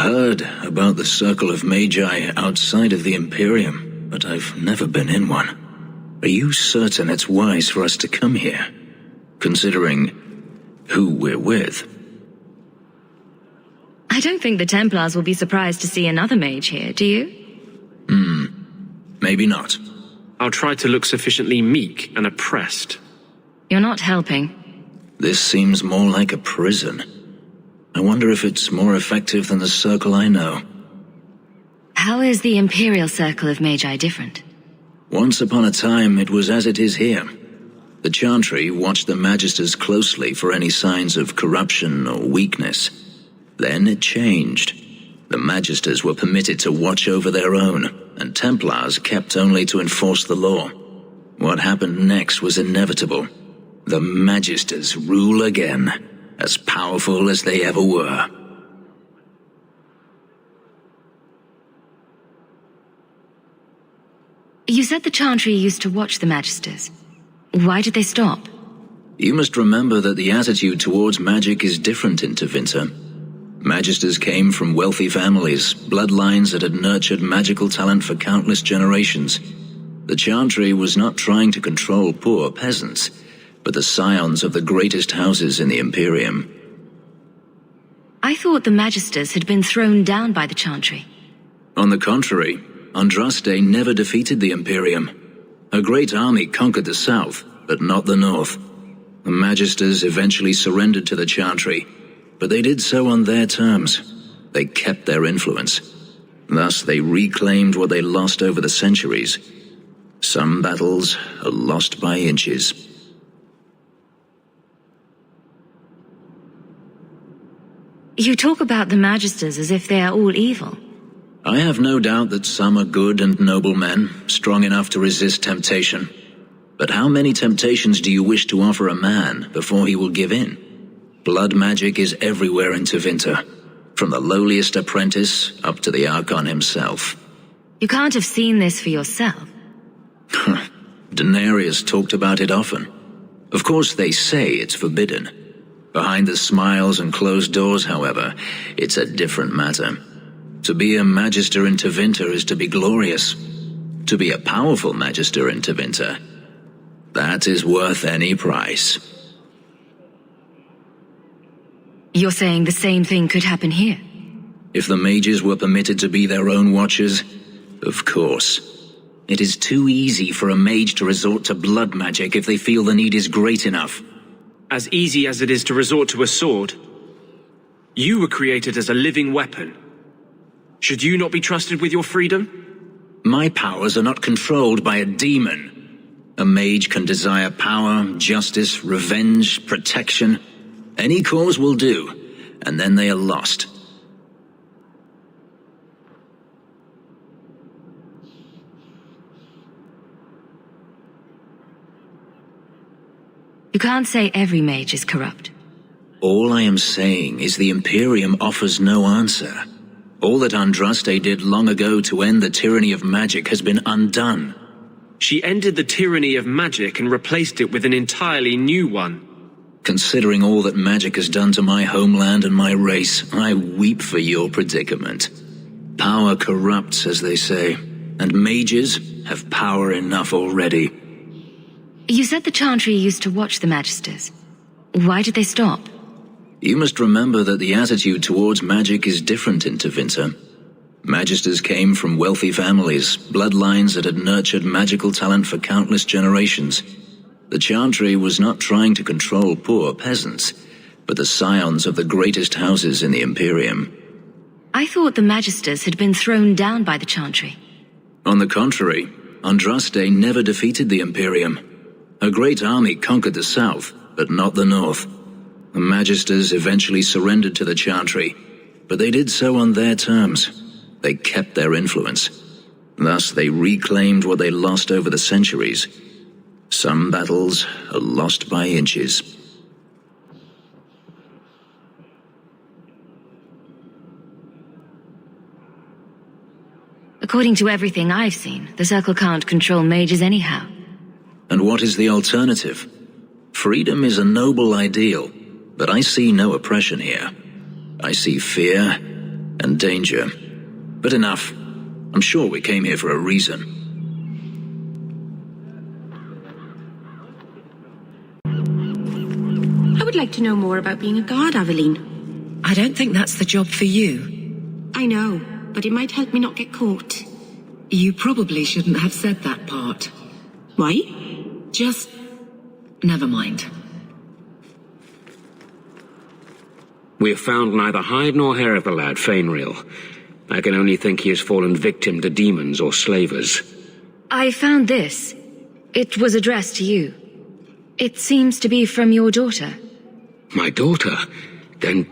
heard about the Circle of Magi outside of the Imperium, but I've never been in one. Are you certain it's wise for us to come here, considering who we're with? I don't think the Templars will be surprised to see another mage here, do you? Maybe not. I'll try to look sufficiently meek and oppressed. You're not helping. This seems more like a prison. I wonder if it's more effective than the Circle I know. How is the Imperial Circle of Magi different? Once upon a time, it was as it is here. The Chantry watched the Magisters closely for any signs of corruption or weakness. Then it changed. The Magisters were permitted to watch over their own, and Templars kept only to enforce the law. What happened next was inevitable. The Magisters rule again, as powerful as they ever were. You said the Chantry used to watch the Magisters. Why did they stop? You must remember that the attitude towards magic is different in Tevinter. Magisters came from wealthy families, bloodlines that had nurtured magical talent for countless generations. The Chantry was not trying to control poor peasants, but the scions of the greatest houses in the Imperium. I thought the Magisters had been thrown down by the Chantry. On the contrary, Andraste never defeated the Imperium. A great army conquered the south, but not the north. The Magisters eventually surrendered to the Chantry, but they did so on their terms. They kept their influence. Thus they reclaimed what they lost over the centuries. Some battles are lost by inches. You talk about the Magisters as if they are all evil. I have no doubt that some are good and noble men, strong enough to resist temptation. But how many temptations do you wish to offer a man before he will give in? Blood magic is everywhere in Tevinter, from the lowliest apprentice up to the Archon himself. You can't have seen this for yourself. Daenerys talked about it often. Of course they say it's forbidden. Behind the smiles and closed doors, however, it's a different matter. To be a Magister in Tevinter is to be glorious. To be a powerful Magister in Tevinter, that is worth any price. You're saying the same thing could happen here? If the mages were permitted to be their own watchers, of course. It is too easy for a mage to resort to blood magic if they feel the need is great enough. As easy as it is to resort to a sword. You were created as a living weapon. Should you not be trusted with your freedom? My powers are not controlled by a demon. A mage can desire power, justice, revenge, protection. Any cause will do, and then they are lost. You can't say every mage is corrupt. All I am saying is the Imperium offers no answer. All that Andraste did long ago to end the tyranny of magic has been undone. She ended the tyranny of magic and replaced it with an entirely new one. Considering all that magic has done to my homeland and my race, I weep for your predicament. Power corrupts, as they say, and mages have power enough already. You said the Chantry used to watch the Magisters. Why did they stop? You must remember that the attitude towards magic is different in Tevinter. Magisters came from wealthy families, bloodlines that had nurtured magical talent for countless generations. The Chantry was not trying to control poor peasants, but the scions of the greatest houses in the Imperium. I thought the Magisters had been thrown down by the Chantry. On the contrary, Andraste never defeated the Imperium. A great army conquered the south, but not the north. The Magisters eventually surrendered to the Chantry, but they did so on their terms. They kept their influence. Thus they reclaimed what they lost over the centuries. Some battles are lost by inches. According to everything I've seen, the Circle can't control mages anyhow. And what is the alternative? Freedom is a noble ideal, but I see no oppression here. I see fear and danger. But enough. I'm sure we came here for a reason. I would like to know more about being a guard, Aveline. I don't think that's the job for you. I know, but it might help me not get caught. You probably shouldn't have said that part. Why? Just... never mind. We have found neither hide nor hair of the lad, Fainreal. I can only think he has fallen victim to demons or slavers. I found this. It was addressed to you. It seems to be from your daughter. My daughter? Then...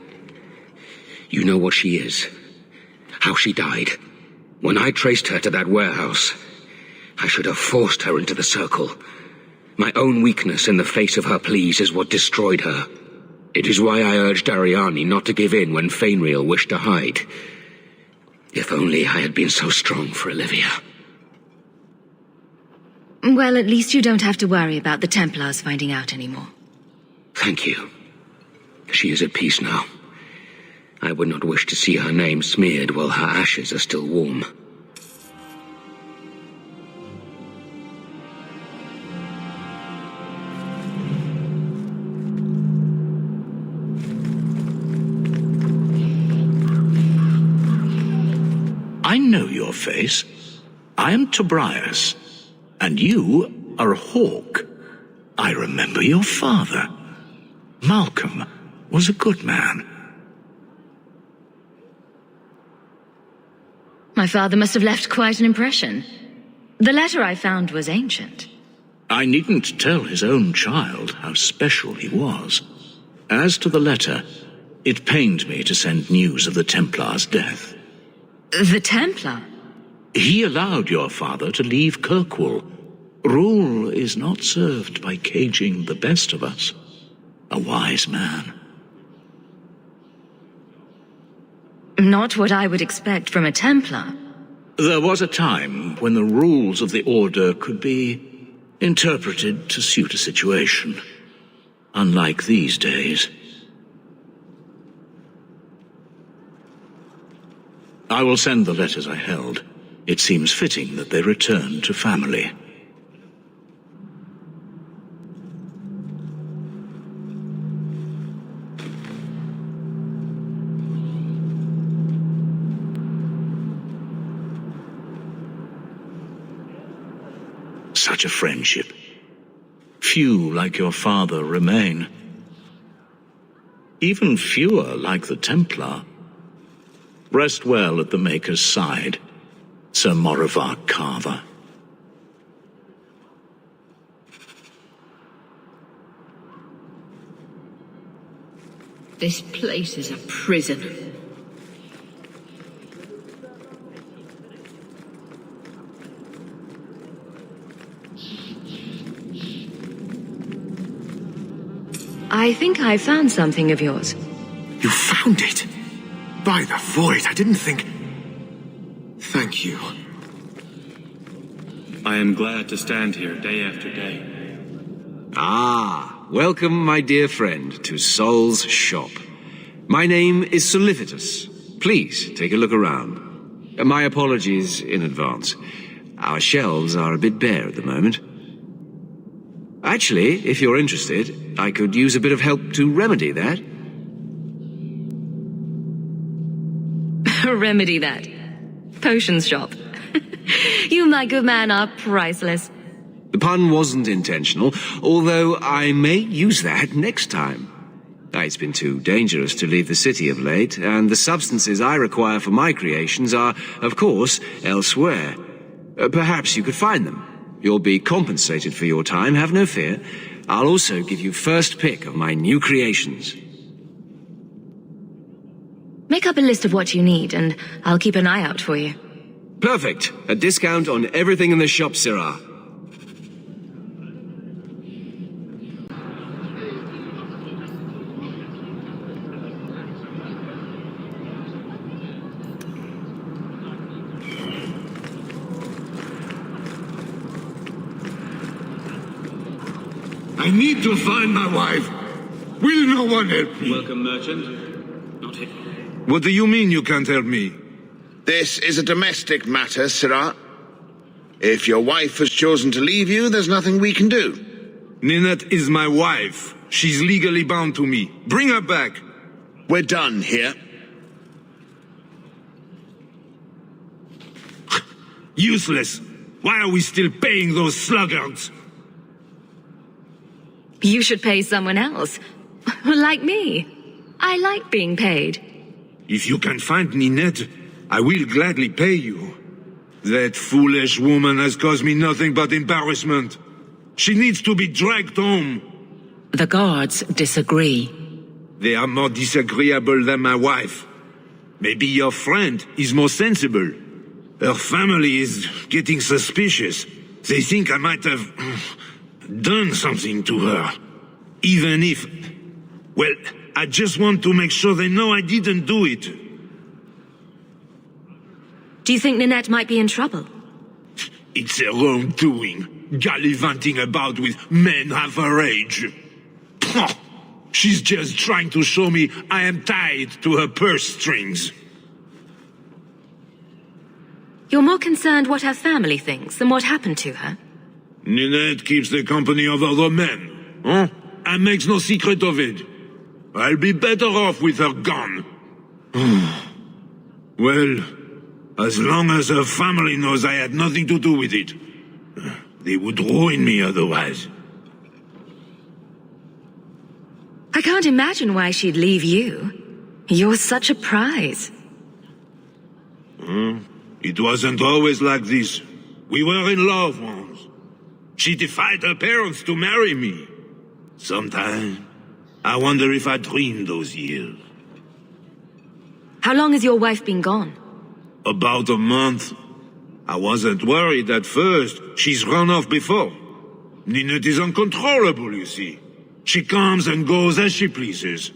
you know what she is. How she died. When I traced her to that warehouse, I should have forced her into the circle. My own weakness in the face of her pleas is what destroyed her. It is why I urged Ariane not to give in when Fainreal wished to hide. If only I had been so strong for Olivia. Well, at least you don't have to worry about the Templars finding out anymore. Thank you. She is at peace now. I would not wish to see her name smeared while her ashes are still warm. I know your face. I am Tobias, and you are a hawk. I remember your father. Malcolm was a good man. My father must have left quite an impression. The letter I found was ancient. I needn't tell his own child how special he was. As to the letter, it pained me to send news of the Templar's death. The Templar? He allowed your father to leave Kirkwall. Rule is not served by caging the best of us. A wise man. Not what I would expect from a Templar. There was a time when the rules of the Order could be interpreted to suit a situation. Unlike these days. I will send the letters I held. It seems fitting that they return to family. Such a friendship. Few like your father remain. Even fewer like the Templar. Rest well at the Maker's side, Sir Morivar Carver. This place is a prison. I think I found something of yours. You found it? By the void, I didn't think... Thank you. I am glad to stand here day after day. Ah, welcome, my dear friend, to Sol's shop. My name is Solivitus. Please, take a look around. My apologies in advance. Our shelves are a bit bare at the moment. Actually, if you're interested, I could use a bit of help to remedy that. Remedy that. Potions shop. You, my good man, are priceless. The pun wasn't intentional, although I may use that next time. It's been too dangerous to leave the city of late, and the substances I require for my creations are, of course, elsewhere. Perhaps you could find them. You'll be compensated for your time, have no fear. I'll also give you first pick of my new creations. Make up a list of what you need, and I'll keep an eye out for you. Perfect. A discount on everything in the shop, Sirrah. I need to find my wife. Will no one help me? Welcome, merchant. Not here. What do you mean you can't help me? This is a domestic matter, Sirrah. If your wife has chosen to leave you, there's nothing we can do. Ninette is my wife. She's legally bound to me. Bring her back. We're done here. Useless. Why are we still paying those sluggards? You should pay someone else. Like me. I like being paid. If you can find Ninette, I will gladly pay you. That foolish woman has caused me nothing but embarrassment. She needs to be dragged home. The guards disagree. They are more disagreeable than my wife. Maybe your friend is more sensible. Her family is getting suspicious. They think I might have done something to her. Even if... Well, I just want to make sure they know I didn't do it. Do you think Ninette might be in trouble? It's her own doing, gallivanting about with men half her age. She's just trying to show me I am tied to her purse strings. You're more concerned what her family thinks than what happened to her? Ninette keeps the company of other men, huh? And makes no secret of it. I'll be better off with her gone. Well, as long as her family knows I had nothing to do with it, they would ruin me otherwise. I can't imagine why she'd leave you. You're such a prize. It wasn't always like this. We were in love once. She defied her parents to marry me. Sometimes, I wonder if I dreamed those years. How long has your wife been gone? About a month. I wasn't worried at first. She's run off before. Ninette is uncontrollable, you see. She comes and goes as she pleases.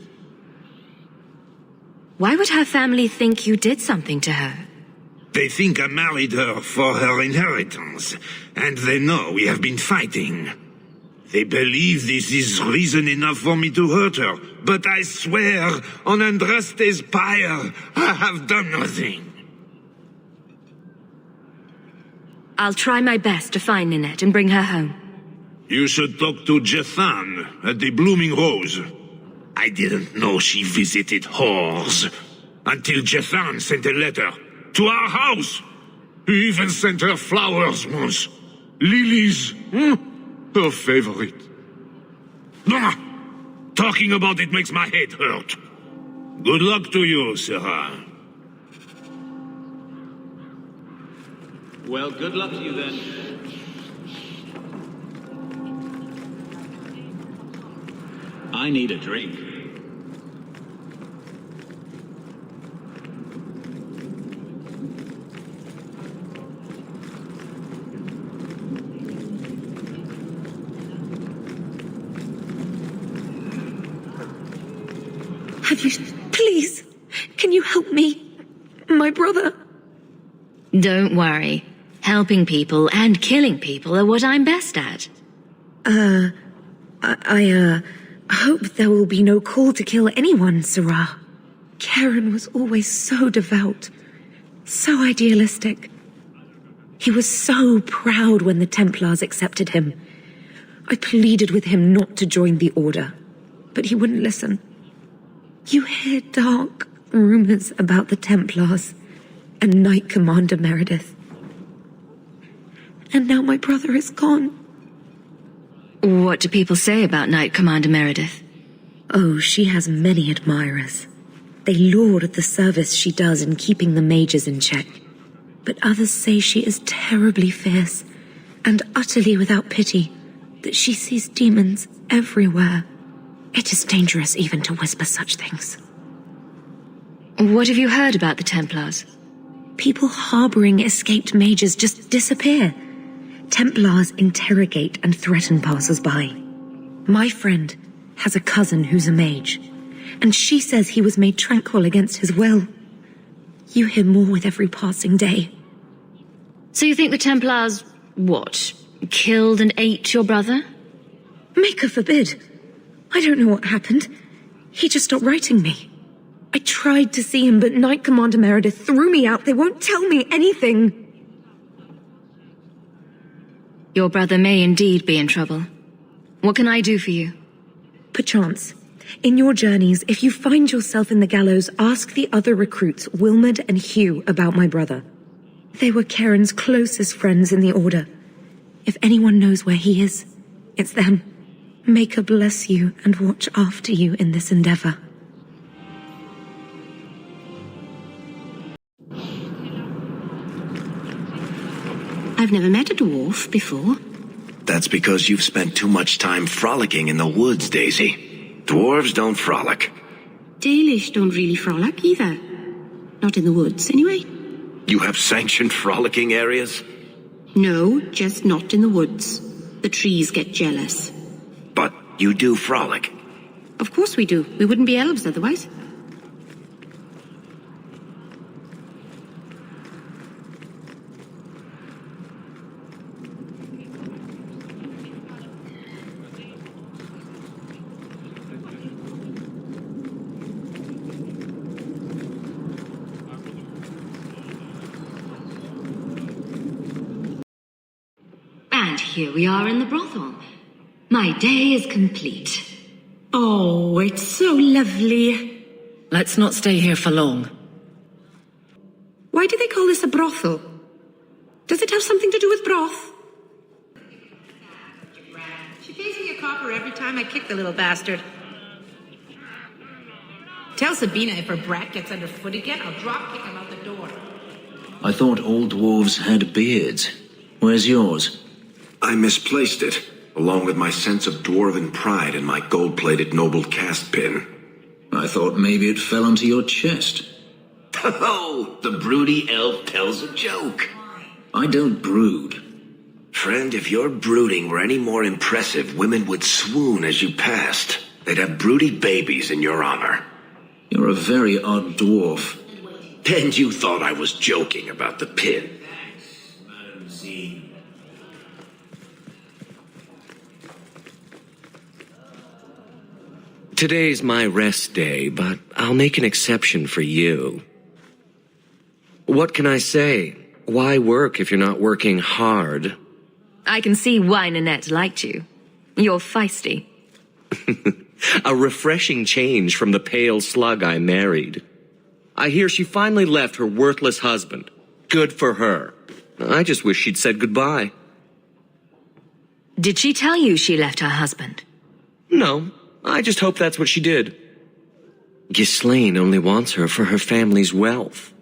Why would her family think you did something to her? They think I married her for her inheritance, and they know we have been fighting. They believe this is reason enough for me to hurt her, but I swear on Andraste's pyre, I have done nothing. I'll try my best to find Ninette and bring her home. You should talk to Jethan at the Blooming Rose. I didn't know she visited whores until Jethan sent a letter to our house. He even sent her flowers once. Lilies. Her favorite. Talking about it makes my head hurt. Good luck to you, Sarah. Well, good luck to you then. I need a drink. Have you... Please, can you help me? My brother... Don't worry. Helping people and killing people are what I'm best at. I hope there will be no call to kill anyone, Sirrah. Karen was always so devout, so idealistic. He was so proud when the Templars accepted him. I pleaded with him not to join the Order, but he wouldn't listen. You hear dark rumors about the Templars and Knight Commander Meredith. And now my brother is gone. What do people say about Knight Commander Meredith? Oh, she has many admirers. They laud the service she does in keeping the mages in check. But others say she is terribly fierce and utterly without pity, that she sees demons everywhere. It is dangerous even to whisper such things. What have you heard about the Templars? People harboring escaped mages just disappear. Templars interrogate and threaten passers-by. My friend has a cousin who's a mage, and she says he was made tranquil against his will. You hear more with every passing day. So you think the Templars, what, killed and ate your brother? Maker forbid. I don't know what happened. He just stopped writing me. I tried to see him, but Knight Commander Meredith threw me out. They won't tell me anything. Your brother may indeed be in trouble. What can I do for you? Perchance. In your journeys, if you find yourself in the gallows, ask the other recruits, Wilmerd and Hugh, about my brother. They were Karen's closest friends in the Order. If anyone knows where he is, it's them. Maker bless you and watch after you in this endeavor. I've never met a dwarf before. That's because you've spent too much time frolicking in the woods, Daisy. Dwarves don't frolic. Dalish don't really frolic either. Not in the woods, anyway. You have sanctioned frolicking areas? No, just not in the woods. The trees get jealous. But you do frolic. Of course we do. We wouldn't be elves otherwise. And here we are in the brothel. My day is complete. Oh, it's so lovely. Let's not stay here for long. Why do they call this a brothel? Does it have something to do with broth? She pays me a copper every time I kick the little bastard. Tell Sabina if her brat gets underfoot again, I'll drop kick him out the door. I thought all dwarves had beards. Where's yours? I misplaced it, along with my sense of dwarven pride and my gold-plated noble cast pin. I thought maybe it fell onto your chest. Oh, the broody elf tells a joke. I don't brood. Friend, if your brooding were any more impressive, women would swoon as you passed. They'd have broody babies in your honor. You're a very odd dwarf. And you thought I was joking about the pin. Today's my rest day, but I'll make an exception for you. What can I say? Why work if you're not working hard? I can see why Nanette liked you. You're feisty. A refreshing change from the pale slug I married. I hear she finally left her worthless husband. Good for her. I just wish she'd said goodbye. Did she tell you she left her husband? No, I just hope that's what she did. Ghislaine only wants her for her family's wealth.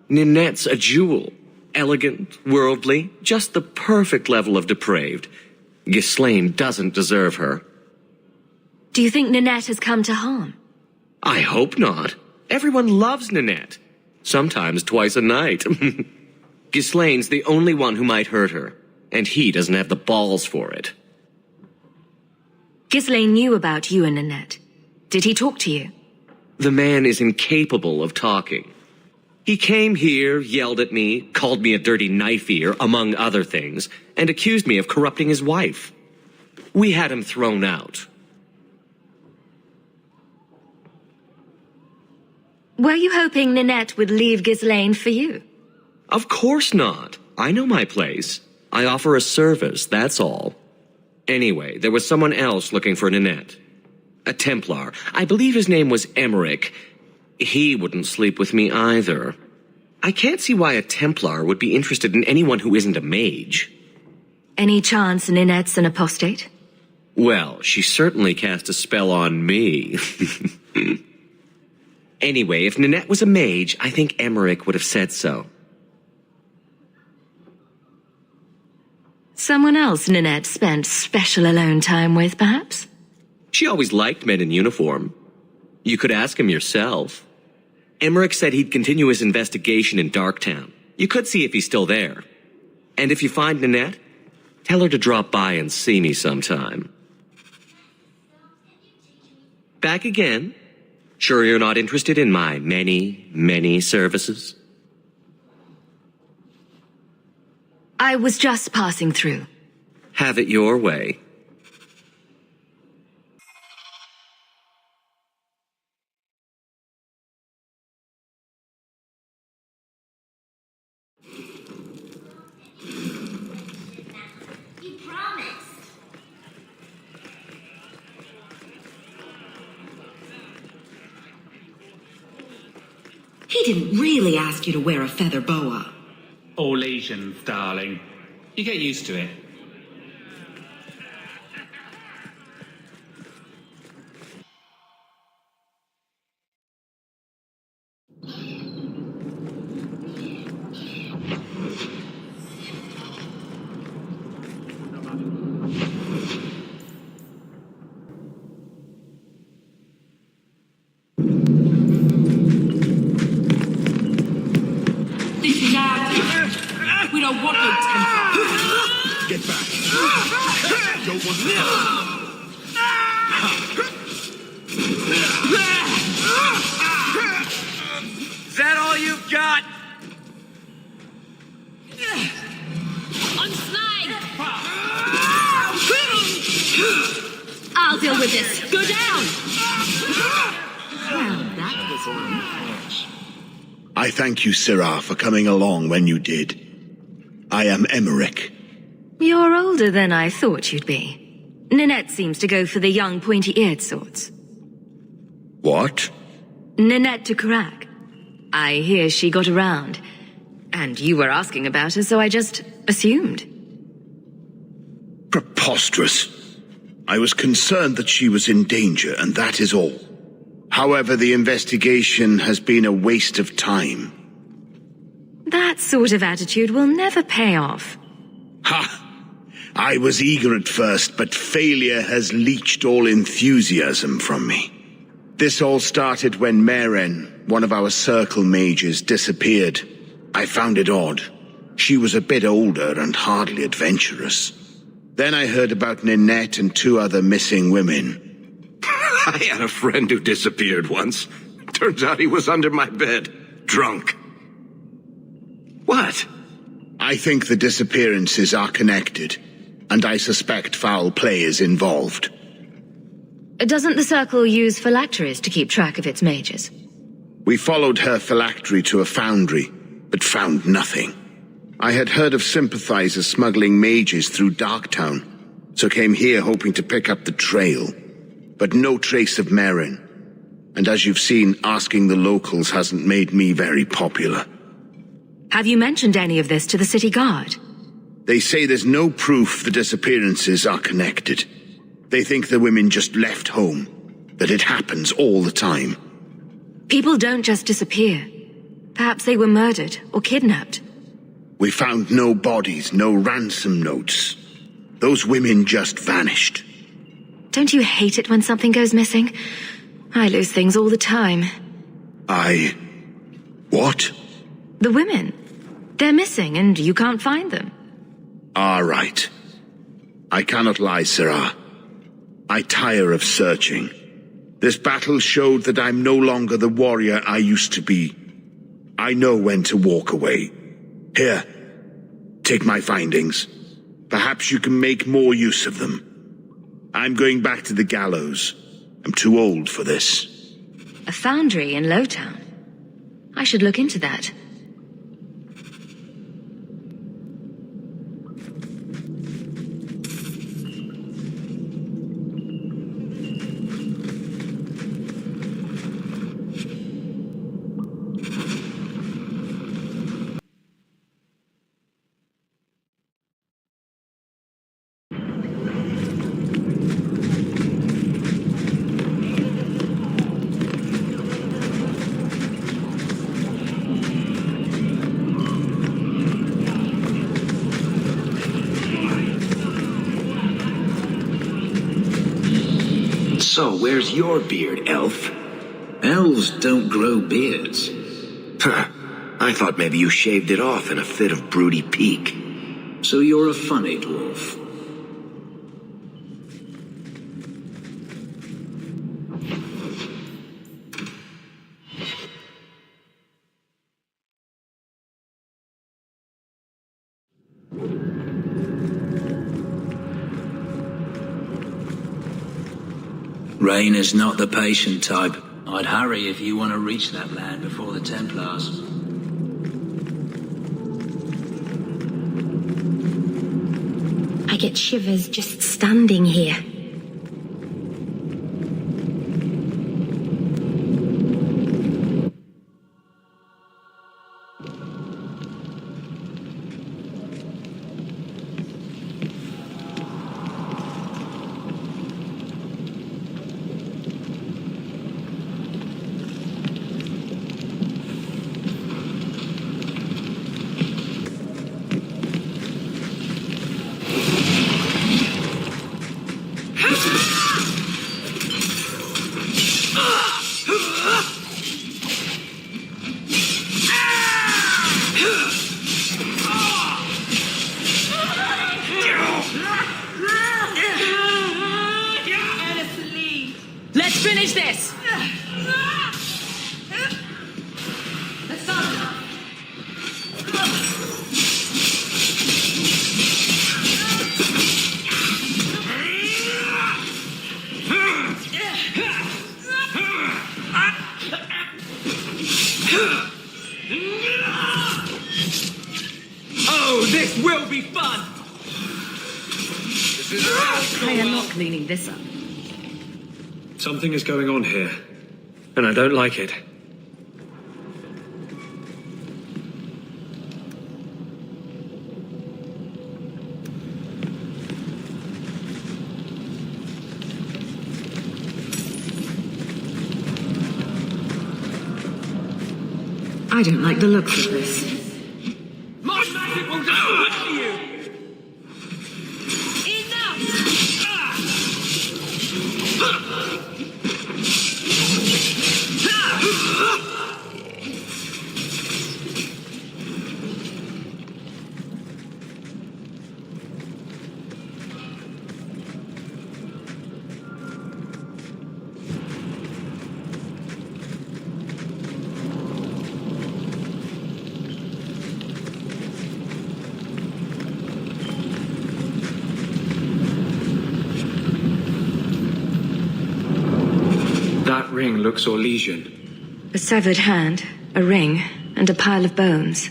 Ninette's a jewel. Elegant, worldly, just the perfect level of depraved. Ghislaine doesn't deserve her. Do you think Nanette has come to harm? I hope not. Everyone loves Ninette. Sometimes twice a night. Ghislaine's the only one who might hurt her, and he doesn't have the balls for it. Ghislaine knew about you and Nanette. Did he talk to you? The man is incapable of talking. He came here, yelled at me, called me a dirty knife ear, among other things, and accused me of corrupting his wife. We had him thrown out. Were you hoping Nanette would leave Ghislaine for you? Of course not. I know my place. I offer a service, that's all. Anyway, there was someone else looking for Nanette. A Templar. I believe his name was Emmerich. He wouldn't sleep with me either. I can't see why a Templar would be interested in anyone who isn't a mage. Any chance Ninette's an apostate? Well, she certainly cast a spell on me. Anyway, if Nanette was a mage, I think Emmerich would have said so. Someone else Nanette spent special alone time with, perhaps? She always liked men in uniform. You could ask him yourself. Emmerich said he'd continue his investigation in Darktown. You could see if he's still there. And if you find Nanette, tell her to drop by and see me sometime. Back again? Sure you're not interested in my many, many services? I was just passing through. Have it your way. didn't really ask you to wear a feather boa. All Asians, darling. You get used to it. This is our town. We don't want no temper. Get back. Don't want to. Is that all you've got? I'm snagged. I'll deal with this. Go down. Well, that was fun. I thank you, Syrah, for coming along when you did. I am Emmerich. You're older than I thought you'd be. Ninette seems to go for the young, pointy-eared sorts. What? Ninette de Carac. I hear she got around. And you were asking about her, so I just assumed. Preposterous. I was concerned that she was in danger, and that is all. However, the investigation has been a waste of time. That sort of attitude will never pay off. Ha! I was eager at first, but failure has leached all enthusiasm from me. This all started when Meren, one of our circle mages, disappeared. I found it odd. She was a bit older and hardly adventurous. Then I heard about Ninette and 2 other missing women. I had a friend who disappeared once. Turns out he was under my bed, drunk. What? I think the disappearances are connected, and I suspect foul play is involved. Doesn't the Circle use phylacteries to keep track of its mages? We followed her phylactery to a foundry, but found nothing. I had heard of sympathizers smuggling mages through Darktown, so came here hoping to pick up the trail. But no trace of Meren. And as you've seen, asking the locals hasn't made me very popular. Have you mentioned any of this to the city guard? They say there's no proof the disappearances are connected. They think the women just left home, that it happens all the time. People don't just disappear. Perhaps they were murdered or kidnapped. We found no bodies, no ransom notes. Those women just vanished. Don't you hate it when something goes missing? I lose things all the time. What? The women. They're missing and you can't find them. All right. I cannot lie, Syrah. I tire of searching. This battle showed that I'm no longer the warrior I used to be. I know when to walk away. Here, take my findings. Perhaps you can make more use of them. I'm going back to the gallows. I'm too old for this. A foundry in Lowtown. I should look into that. So, where's your beard, elf? Elves don't grow beards. I thought maybe you shaved it off in a fit of broody pique. So you're a funny dwarf. Rain is not the patient type. I'd hurry if you want to reach that land before the Templars. I get shivers just standing here. finish this! That's not enough. Oh, this will be fun! I am not cleaning this up. Something is going on here, and I don't like it. I don't like the looks of this. My magic will destroy you! That ring looks Orlesian. A severed hand, a ring, and a pile of bones.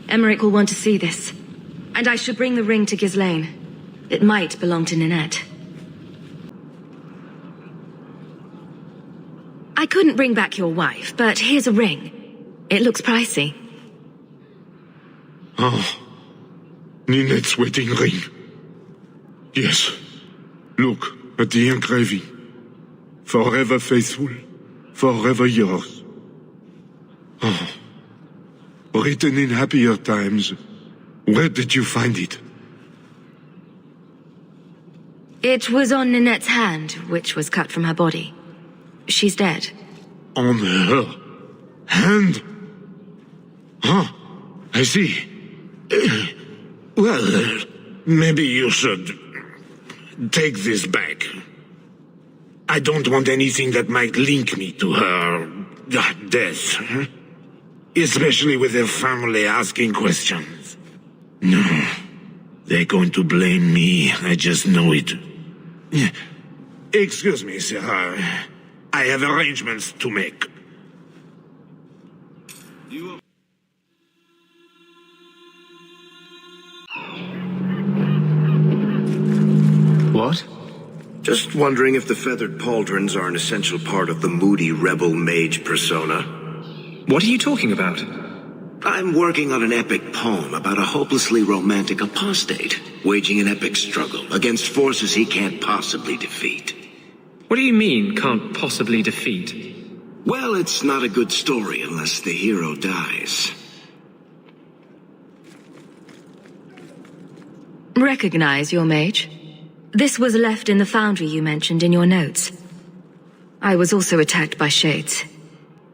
Emmerich will want to see this. And I should bring the ring to Ghislaine. It might belong to Ninette. I couldn't bring back your wife, but here's a ring. It looks pricey. Oh. Ninette's wedding ring. Yes. Look at the engraving. Forever faithful, forever yours. Oh. Written in happier times. Where did you find it? It was on Ninette's hand, which was cut from her body. She's dead. On her hand? Huh. I see. Well, maybe you should take this back. I don't want anything that might link me to her death. Especially with her family asking questions. No. They're going to blame me. I just know it. Excuse me, sir. I have arrangements to make. What? Just wondering if the feathered pauldrons are an essential part of the moody rebel mage persona. What are you talking about? I'm working on an epic poem about a hopelessly romantic apostate, waging an epic struggle against forces he can't possibly defeat. What do you mean, can't possibly defeat? Well, it's not a good story unless the hero dies. Recognize your mage? This was left in the foundry you mentioned in your notes. I was also attacked by shades.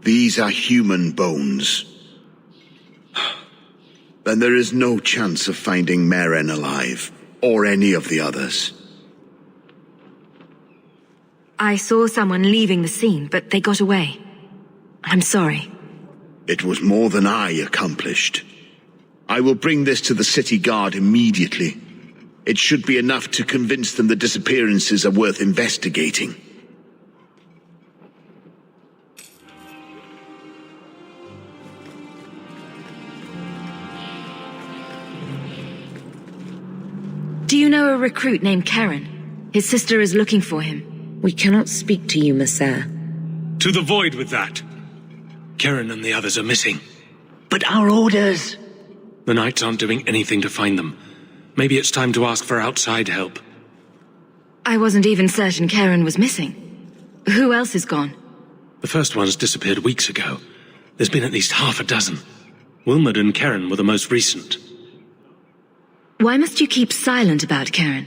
These are human bones. Then there is no chance of finding Meren alive, or any of the others. I saw someone leaving the scene, but they got away. I'm sorry. It was more than I accomplished. I will bring this to the city guard immediately. It should be enough to convince them the disappearances are worth investigating. Do you know a recruit named Karen? His sister is looking for him. We cannot speak to you, Messer. To the void with that. Karen and the others are missing. But our orders... The Knights aren't doing anything to find them. Maybe it's time to ask for outside help. I wasn't even certain Karen was missing. Who else is gone? The first ones disappeared weeks ago. There's been at least half a dozen. Wilmot and Karen were the most recent. Why must you keep silent about Karen?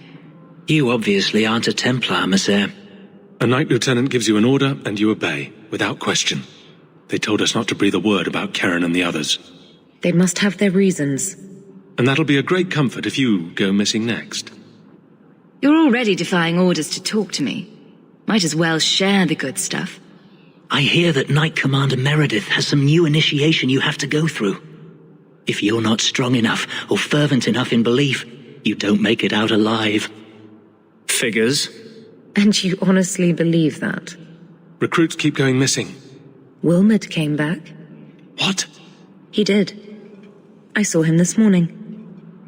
You obviously aren't a Templar, Messer. A Knight Lieutenant gives you an order and you obey, without question. They told us not to breathe a word about Karen and the others. They must have their reasons. And that'll be a great comfort if you go missing next. You're already defying orders to talk to me. Might as well share the good stuff. I hear that Knight Commander Meredith has some new initiation you have to go through. If you're not strong enough or fervent enough in belief, you don't make it out alive. Figures. And you honestly believe that? Recruits keep going missing. Wilmot came back. What? He did. I saw him this morning.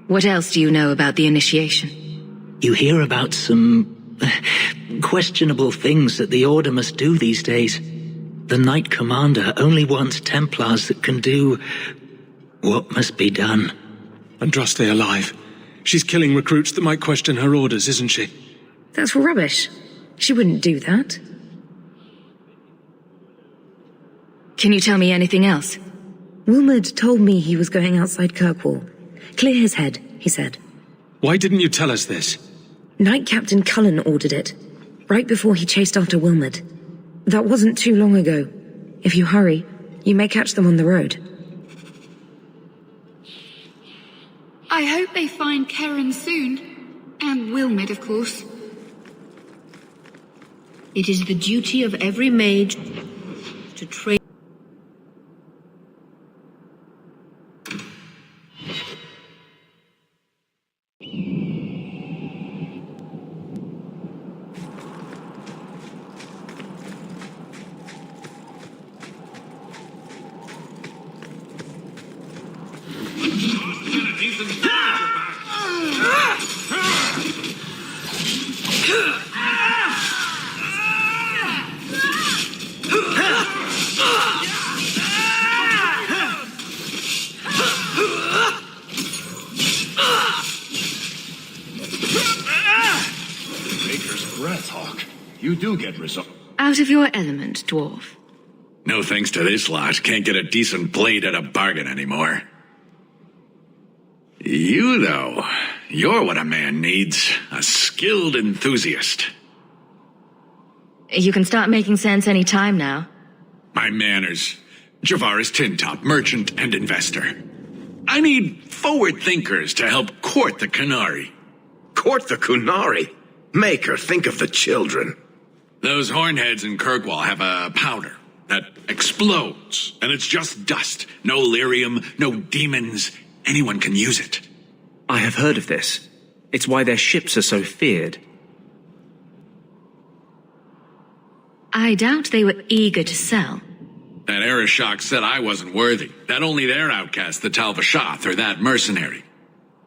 What else do you know about the initiation? You hear about some questionable things that the Order must do these days. The Knight Commander only wants Templars that can do what must be done. Andraste alive. She's killing recruits that might question her orders, isn't she? That's rubbish. She wouldn't do that. Can you tell me anything else? Wilmot told me he was going outside Kirkwall. Clear his head, he said. Why didn't you tell us this? Knight Captain Cullen ordered it, right before he chased after Wilmot. That wasn't too long ago. If you hurry, you may catch them on the road. I hope they find Karen soon. And Wilmot, of course. It is the duty of every mage to train. You do get results. Out of your element, dwarf. No thanks to this lot, can't get a decent blade at a bargain anymore. You, though, you're what a man needs. A skilled enthusiast. You can start making sense any time now. My manners. Javaris Tintop, merchant and investor. I need forward thinkers to help court the Qunari. Court the Qunari? Maker, think of the children. Those hornheads in Kirkwall have a powder that explodes, and it's just dust. No lyrium, no demons. Anyone can use it. I have heard of this. It's why their ships are so feared. I doubt they were eager to sell. That Arishok said I wasn't worthy. That only their outcast, the Talvashath, or that mercenary.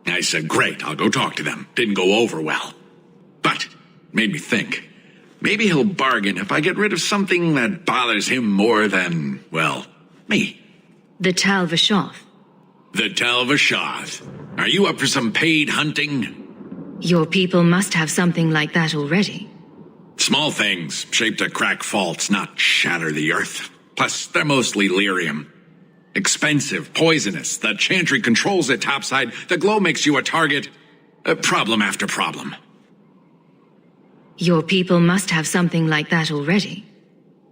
I said, great, I'll go talk to them. Didn't go over well. But, made me think. Maybe he'll bargain if I get rid of something that bothers him more than, well, me. The Talvashath. The Talvashath. Are you up for some paid hunting? Your people must have something like that already. Small things, shaped to crack faults, not shatter the earth. Plus, they're mostly lyrium. Expensive, poisonous. The chantry controls it topside. The glow makes you a target. Problem after problem. Your people must have something like that already.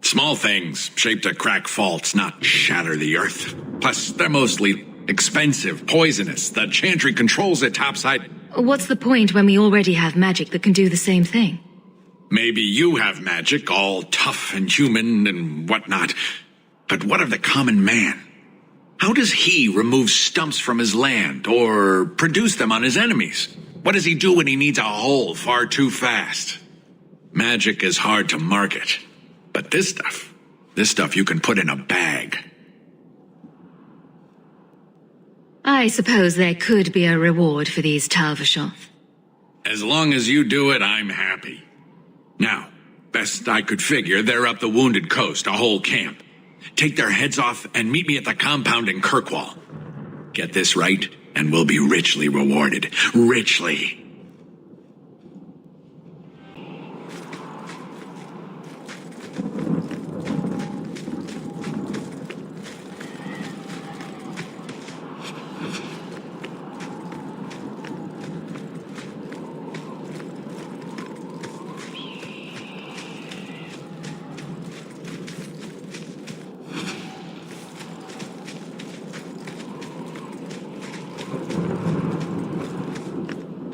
Small things, shaped to crack faults, not shatter the earth. Plus, they're mostly expensive, poisonous. The chantry controls it topside. What's the point when we already have magic that can do the same thing? Maybe you have magic, all tough and human and whatnot. But what of the common man? How does he remove stumps from his land, or produce them on his enemies? What does he do when he needs a hole far too fast? Magic is hard to market. But this stuff you can put in a bag. I suppose there could be a reward for these Talvashath. As long as you do it, I'm happy. Now, best I could figure, they're up the Wounded Coast, a whole camp. Take their heads off and meet me at the compound in Kirkwall. Get this right, and we'll be richly rewarded. Richly.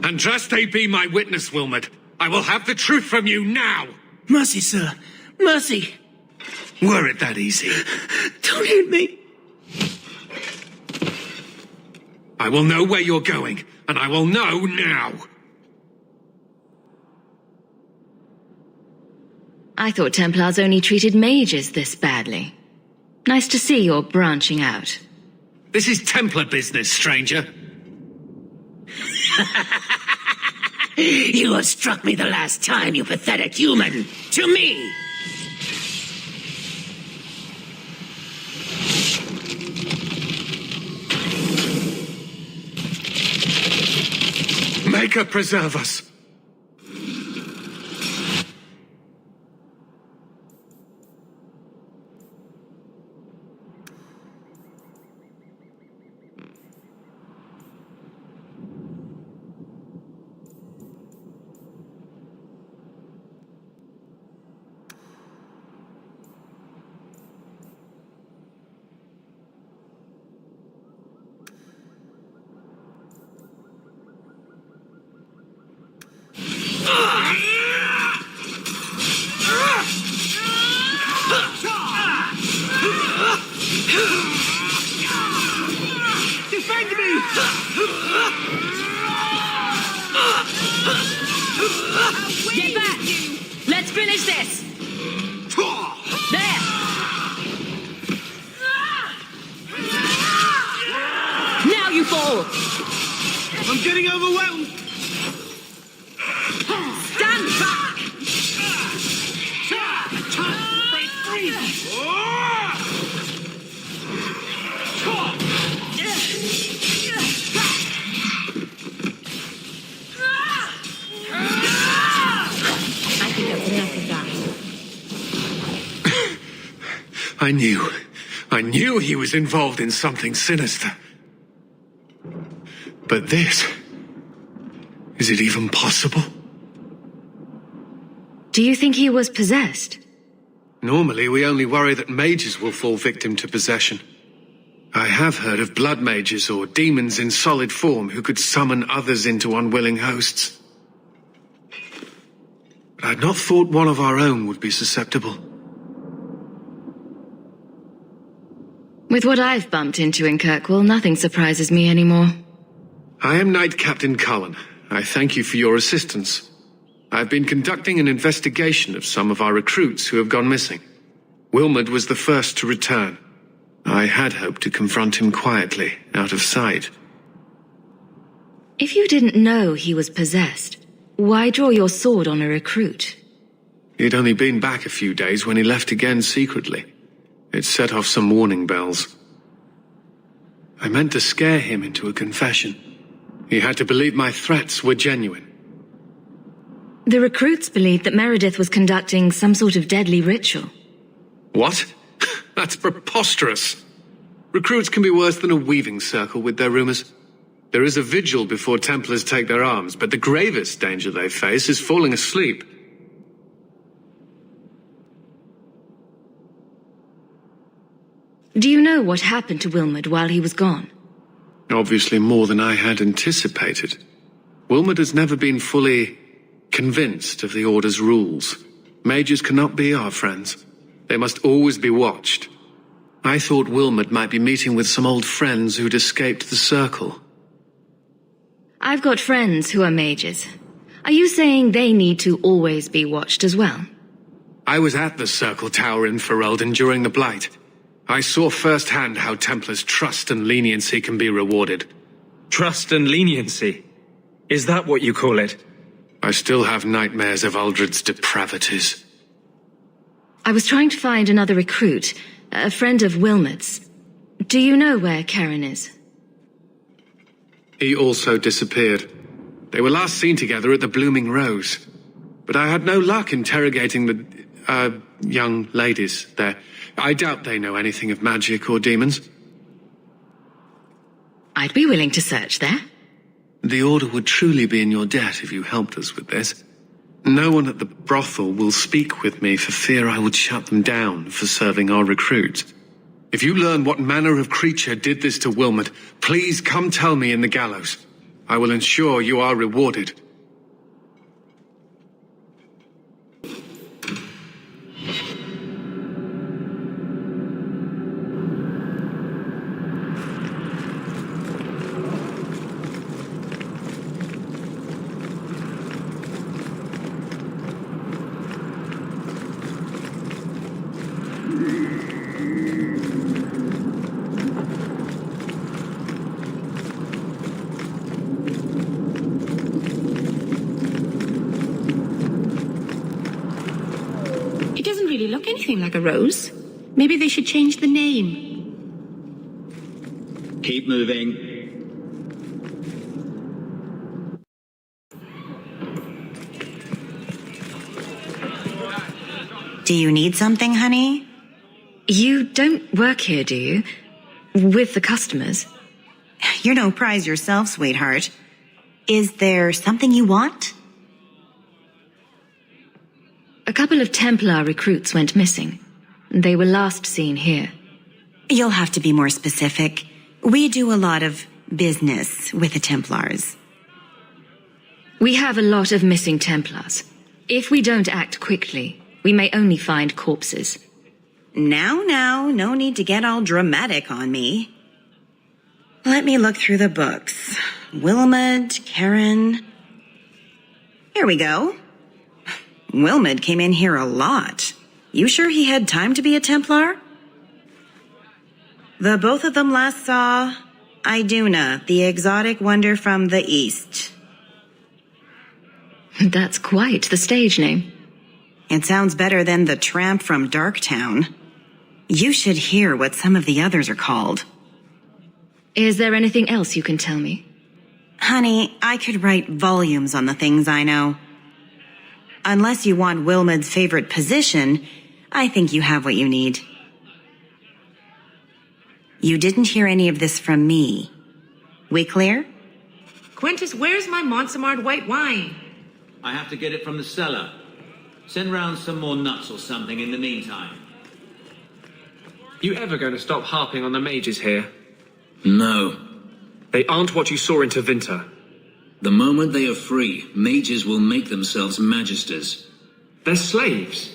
Andraste be my witness, Wilmot. I will have the truth from you now. Mercy, sir. Mercy. Were it that easy? Don't hit me. I will know where you're going, and I will know now. I thought Templars only treated mages this badly. Nice to see you're branching out. This is Templar business, stranger. You have struck me the last time, you pathetic human. To me! Maker preserve us. Defend me! Get back! Let's finish this! There! Now you fall! I'm getting overwhelmed! Stand back! Break free! I think that's enough of that. I knew he was involved in something sinister. But this... is it even possible? Do you think he was possessed? Normally, we only worry that mages will fall victim to possession. I have heard of blood mages or demons in solid form who could summon others into unwilling hosts. But I'd not thought one of our own would be susceptible. With what I've bumped into in Kirkwall, nothing surprises me anymore. I am Knight Captain Cullen. I thank you for your assistance. I've been conducting an investigation of some of our recruits who have gone missing. Wilmot was the first to return. I had hoped to confront him quietly, out of sight. If you didn't know he was possessed, why draw your sword on a recruit? He'd only been back a few days when he left again secretly. It set off some warning bells. I meant to scare him into a confession. He had to believe my threats were genuine. The recruits believed that Meredith was conducting some sort of deadly ritual. What? That's preposterous. Recruits can be worse than a weaving circle with their rumors. There is a vigil before Templars take their arms, but the gravest danger they face is falling asleep. Do you know what happened to Wilmot while he was gone? Obviously more than I had anticipated. Wilmot has never been fully convinced of the Order's rules. Mages cannot be our friends. They must always be watched. I thought Wilmot might be meeting with some old friends who'd escaped the Circle. I've got friends who are mages. Are you saying they need to always be watched as well? I was at the Circle Tower in Ferelden during the Blight. I saw firsthand how Templars' trust and leniency can be rewarded. Trust and leniency? Is that what you call it? I still have nightmares of Uldred's depravities. I was trying to find another recruit, a friend of Wilmot's. Do you know where Karen is? He also disappeared. They were last seen together at the Blooming Rose. But I had no luck interrogating the, young ladies there. I doubt they know anything of magic or demons. I'd be willing to search there. The Order would truly be in your debt if you helped us with this. No one at the brothel will speak with me for fear I would shut them down for serving our recruits. If you learn what manner of creature did this to Wilmot, please come tell me in the gallows. I will ensure you are rewarded. really look anything like a rose. Maybe they should change the name. Keep moving. Do you need something, honey? You don't work here, do you? With the customers? You're no prize yourself, sweetheart. Is there something you want? A couple of Templar recruits went missing. They were last seen here. You'll have to be more specific. We do a lot of business with the Templars. We have a lot of missing Templars. If we don't act quickly, we may only find corpses. Now, no need to get all dramatic on me. Let me look through the books. Wilmot, Karen. Here we go. Wilmot came in here a lot. You sure he had time to be a Templar? The both of them last saw Iduna, the exotic wonder from the East. That's quite the stage name. It sounds better than the tramp from Darktown. You should hear what some of the others are called. Is there anything else you can tell me? Honey, I could write volumes on the things I know. Unless you want Wilmot's favorite position, I think you have what you need. You didn't hear any of this from me. We clear? Quintus, where's my Montsemart white wine? I have to get it from the cellar. Send round some more nuts or something in the meantime. You ever going to stop harping on the mages here? No. They aren't what you saw in Tevinter. The moment they are free, mages will make themselves magisters. They're slaves.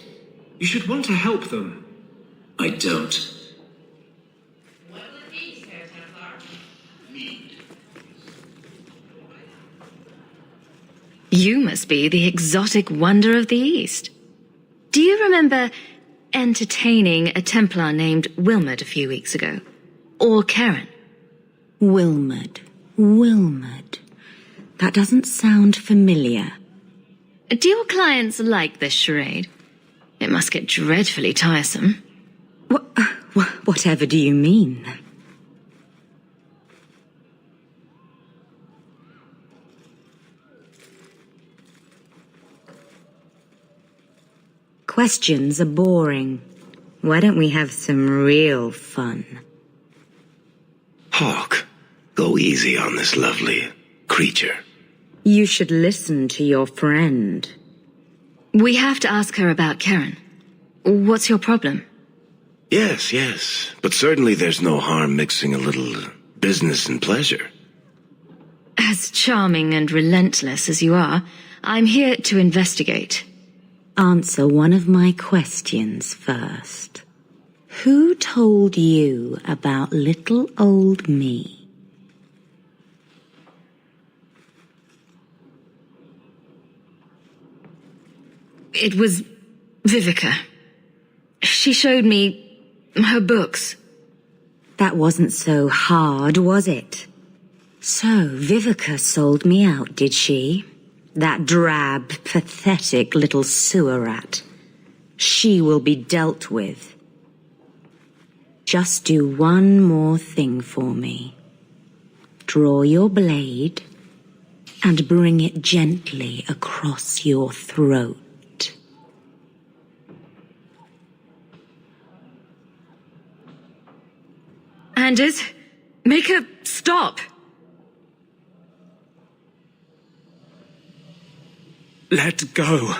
You should want to help them. I don't. You must be the exotic wonder of the East. Do you remember entertaining a Templar named Wilmot a few weeks ago? Or Karen? Wilmot. That doesn't sound familiar. Do your clients like this charade? It must get dreadfully tiresome. Whatever do you mean? Questions are boring. Why don't we have some real fun? Hawk, go easy on this lovely creature. You should listen to your friend. We have to ask her about Karen. What's your problem? Yes, but certainly there's no harm mixing a little business and pleasure. As charming and relentless as you are, I'm here to investigate. Answer one of my questions first. Who told you about little old me? It was Vivica. She showed me her books. That wasn't so hard, was it? So, Vivica sold me out, did she? That drab, pathetic little sewer rat. She will be dealt with. Just do one more thing for me. Draw your blade and bring it gently across your throat. Anders, make her stop. Let go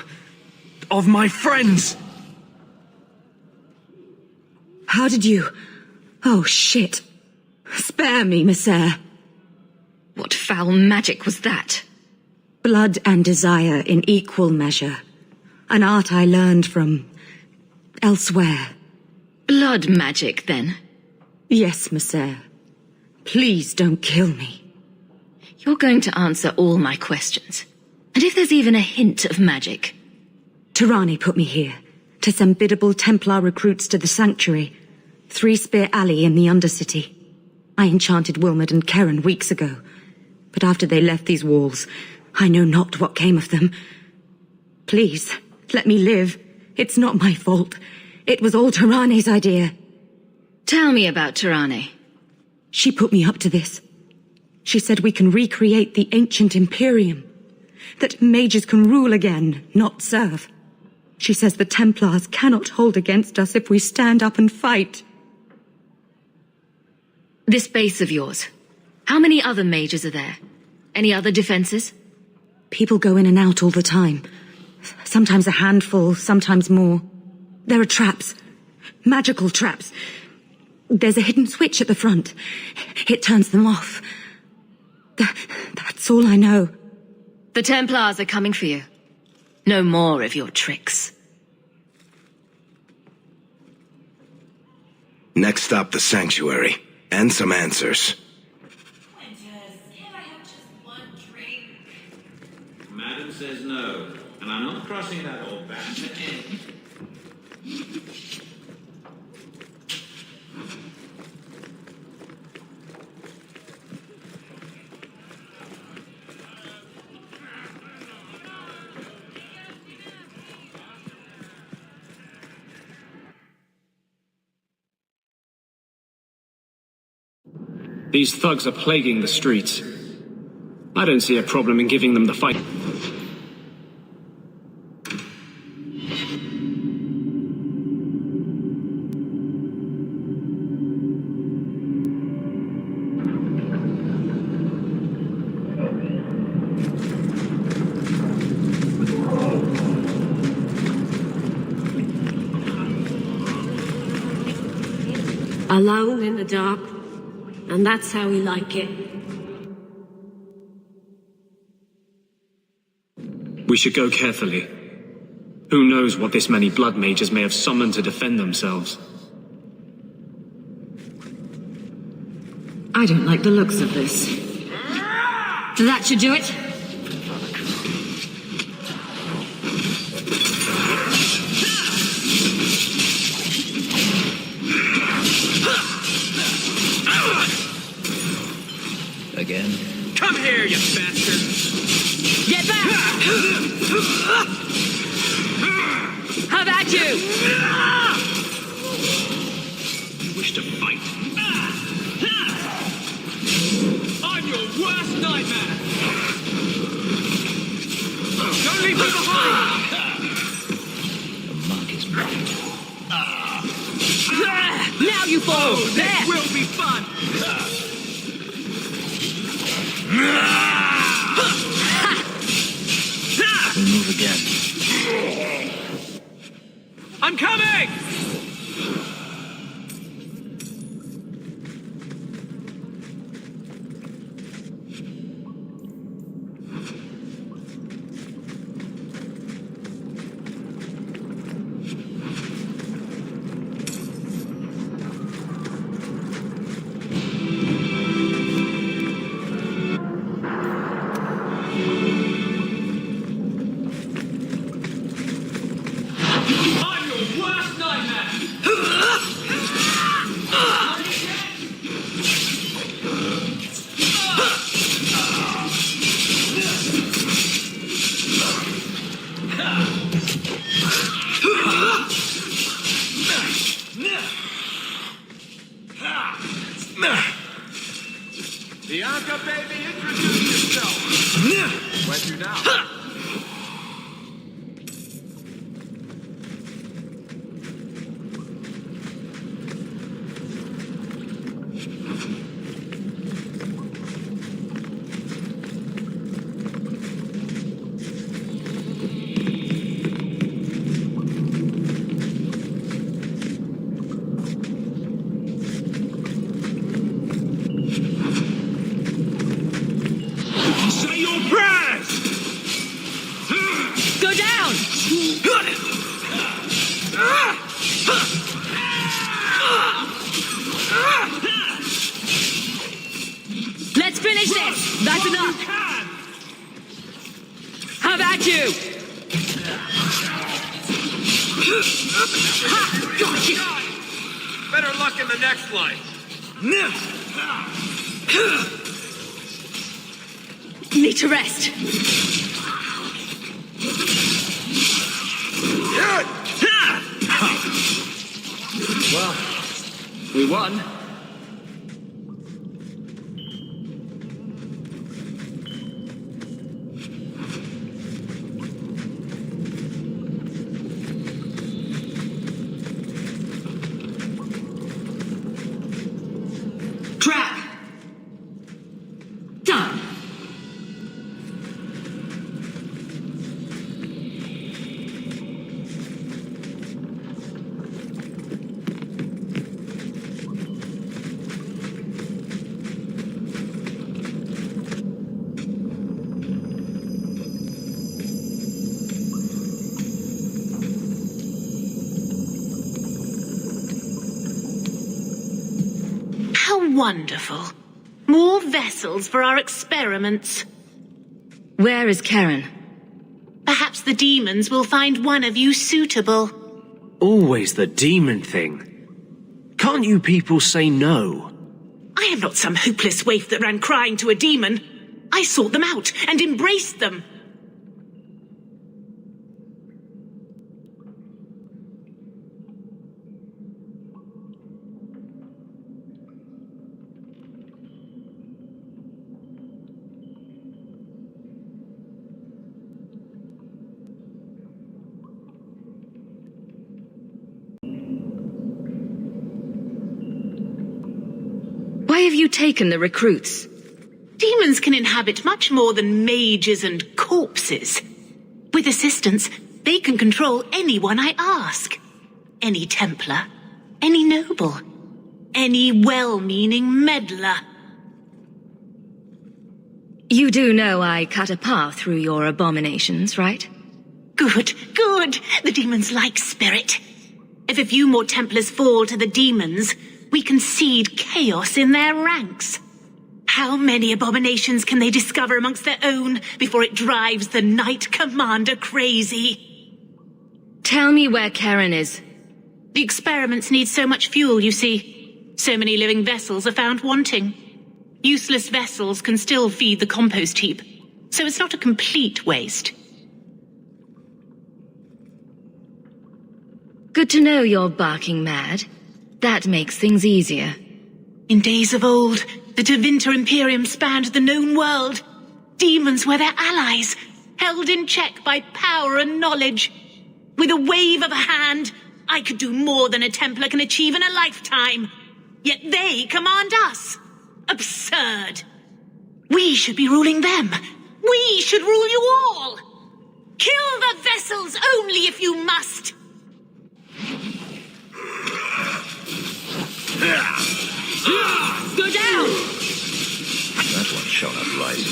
of my friends! How did you... Oh, shit. Spare me, Messer. What foul magic was that? Blood and desire in equal measure. An art I learned from... elsewhere. Blood magic, then? Yes, Messer. Please don't kill me. You're going to answer all my questions. And if there's even a hint of magic... Tirani put me here, to send biddable Templar recruits to the Sanctuary. 3 Spear Alley in the Undercity. I enchanted Wilmot and Karen weeks ago. But after they left these walls, I know not what came of them. Please, let me live. It's not my fault. It was all Tarane's idea. Tell me about Tarane. She put me up to this. She said we can recreate the ancient Imperium. That mages can rule again, not serve. She says the Templars cannot hold against us if we stand up and fight. This base of yours, how many other mages are there? Any other defenses? People go in and out all the time. Sometimes a handful, sometimes more. There are traps. Magical traps. There's a hidden switch at the front. It turns them off. That's all I know. The Templars are coming for you. No more of your tricks. Next stop, the Sanctuary. And some answers. Madam says no, and I'm not crossing that old back to end. These thugs are plaguing the streets. I don't see a problem in giving them the fight. Alone in the dark, and that's how we like it. We should go carefully. Who knows what this many blood mages may have summoned to defend themselves? I don't like the looks of this. That should do it. Again? Come here, you bastard! Get back! How about you? You wish to fight? I'm your worst nightmare! Don't leave me behind! The mark is made. Now you fall! Oh, there! This will be fun! We move again. I'm coming! Bianca, baby, introduce yourself. Where to now? Say your prayers! Go down! Let's finish this! That's enough! How about you? Ha! Got you! Better luck in the next line. Need to rest. Well, we won. Trap! Done! How wonderful. More vessels for our experiments. Where is Karen? Perhaps the demons will find one of you suitable. Always the demon thing. Can't you people say no? I am not some hopeless waif that ran crying to a demon. I sought them out and embraced them. Why have you taken the recruits? Demons can inhabit much more than mages and corpses. With assistance, they can control anyone I ask. Any Templar, any noble, any well-meaning meddler. You do know I cut a path through your abominations, right? Good, good. The demons like spirit. If a few more Templars fall to the demons, we can seed chaos in their ranks. How many abominations can they discover amongst their own before it drives the Knight Commander crazy? Tell me where Karen is. The experiments need so much fuel, you see. So many living vessels are found wanting. Useless vessels can still feed the compost heap, so it's not a complete waste. Good to know you're barking mad. That makes things easier. In days of old, the Tevinter Imperium spanned the known world. Demons were their allies, held in check by power and knowledge. With a wave of a hand, I could do more than a Templar can achieve in a lifetime. Yet they command us. Absurd. We should be ruling them. We should rule you all. Kill the vessels only if you must. Go down! That one shone up right.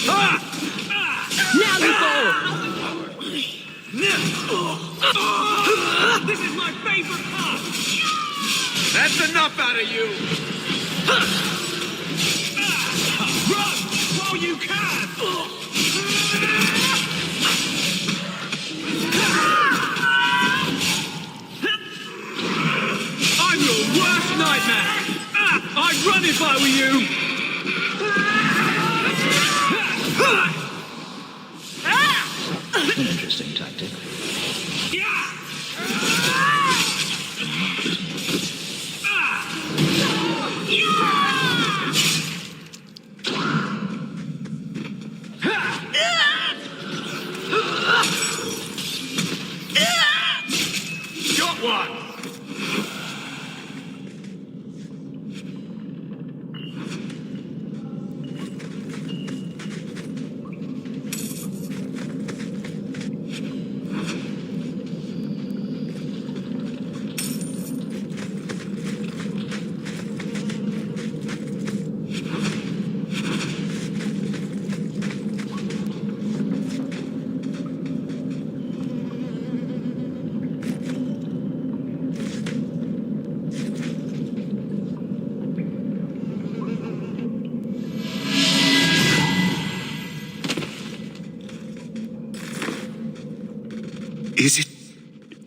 Now you fall! This is my favorite part! That's enough out of you! Run while you can! I'm your worst nightmare! I'd run if I were you! An interesting tactic. Got one!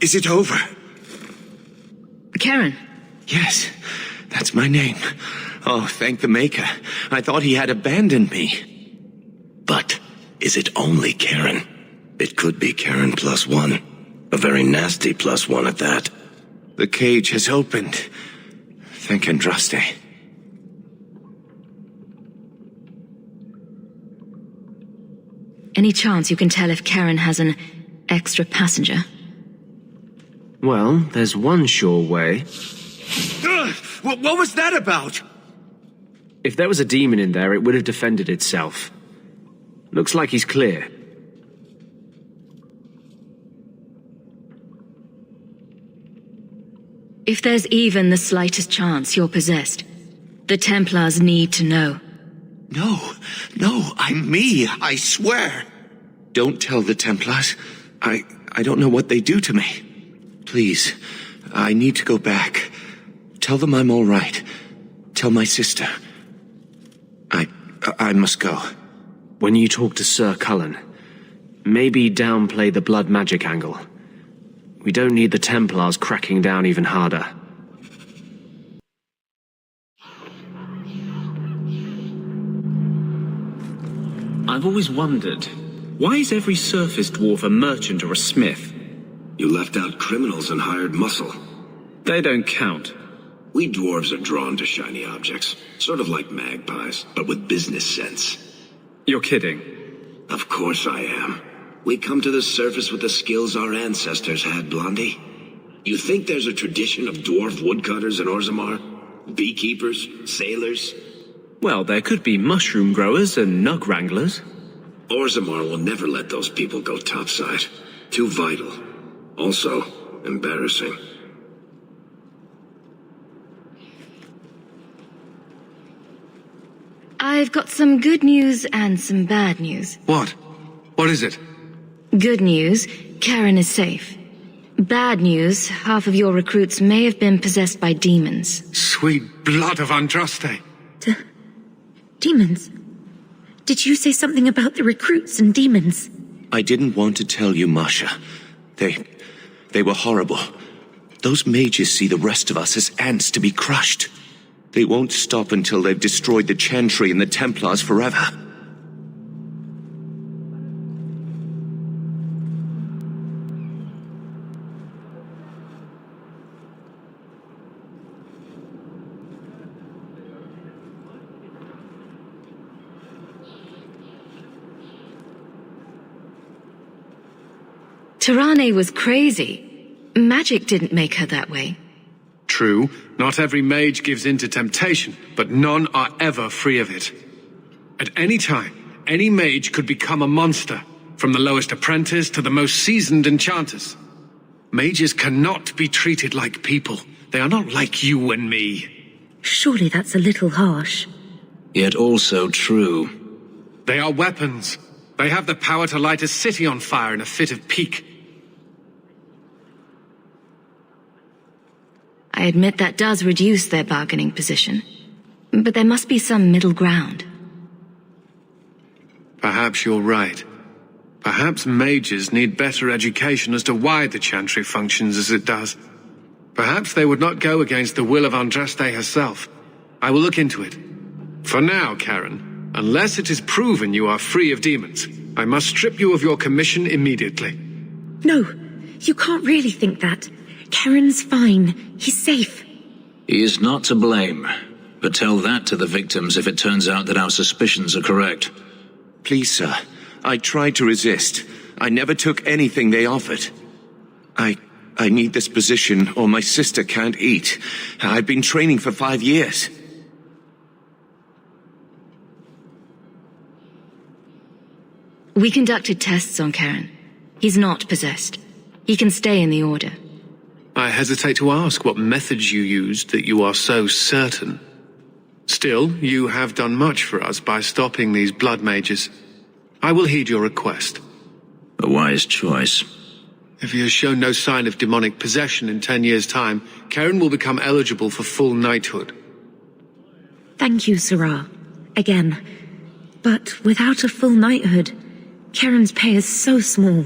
Is it over? Karen. Yes, that's my name. Oh, thank the Maker. I thought he had abandoned me. But is it only Karen? It could be Karen +1. A very nasty +1 at that. The cage has opened. Thank Andraste. Any chance you can tell if Karen has an extra passenger? Well, there's one sure way. What was that about? If there was a demon in there, it would have defended itself. Looks like he's clear. If there's even the slightest chance you're possessed, the Templars need to know. No, I'm me, I swear. Don't tell the Templars. I don't know what they do to me. Please, I need to go back. Tell them I'm all right. Tell my sister. I must go. When you talk to Sir Cullen, maybe downplay the blood magic angle. We don't need the Templars cracking down even harder. I've always wondered, why is every surface dwarf a merchant or a smith? You left out criminals and hired muscle. They don't count. We dwarves are drawn to shiny objects, sort of like magpies, but with business sense. You're kidding. Of course I am. We come to the surface with the skills our ancestors had, Blondie. You think there's a tradition of dwarf woodcutters in Orzammar? Beekeepers? Sailors? Well, there could be mushroom growers and nug wranglers. Orzammar will never let those people go topside. Too vital. Also, embarrassing. I've got some good news and some bad news. What? What is it? Good news, Karen is safe. Bad news, half of your recruits may have been possessed by demons. Sweet blood of Andraste. Demons? Did you say something about the recruits and demons? I didn't want to tell you, Masha. They were horrible. Those mages see the rest of us as ants to be crushed. They won't stop until they've destroyed the Chantry and the Templars forever. Tirane was crazy. Magic didn't make her that way. True, not every mage gives in to temptation, but none are ever free of it. At any time, any mage could become a monster, from the lowest apprentice to the most seasoned enchanters. Mages cannot be treated like people. They are not like you and me. Surely that's a little harsh. Yet also true. They are weapons. They have the power to light a city on fire in a fit of pique. I admit that does reduce their bargaining position. But there must be some middle ground. Perhaps you're right. Perhaps mages need better education as to why the Chantry functions as it does. Perhaps they would not go against the will of Andraste herself. I will look into it. For now, Karen, unless it is proven you are free of demons, I must strip you of your commission immediately. No, you can't really think that. Karen's fine. He's safe. He is not to blame. But tell that to the victims if it turns out that our suspicions are correct. Please, sir. I tried to resist. I never took anything they offered. I need this position or my sister can't eat. I've been training for 5 years. We conducted tests on Karen. He's not possessed. He can stay in the Order. I hesitate to ask what methods you used that you are so certain. Still, you have done much for us by stopping these blood mages. I will heed your request. A wise choice. If he has shown no sign of demonic possession in 10 years' time, Karen will become eligible for full knighthood. Thank you, Sarah. Again. But without a full knighthood, Karen's pay is so small.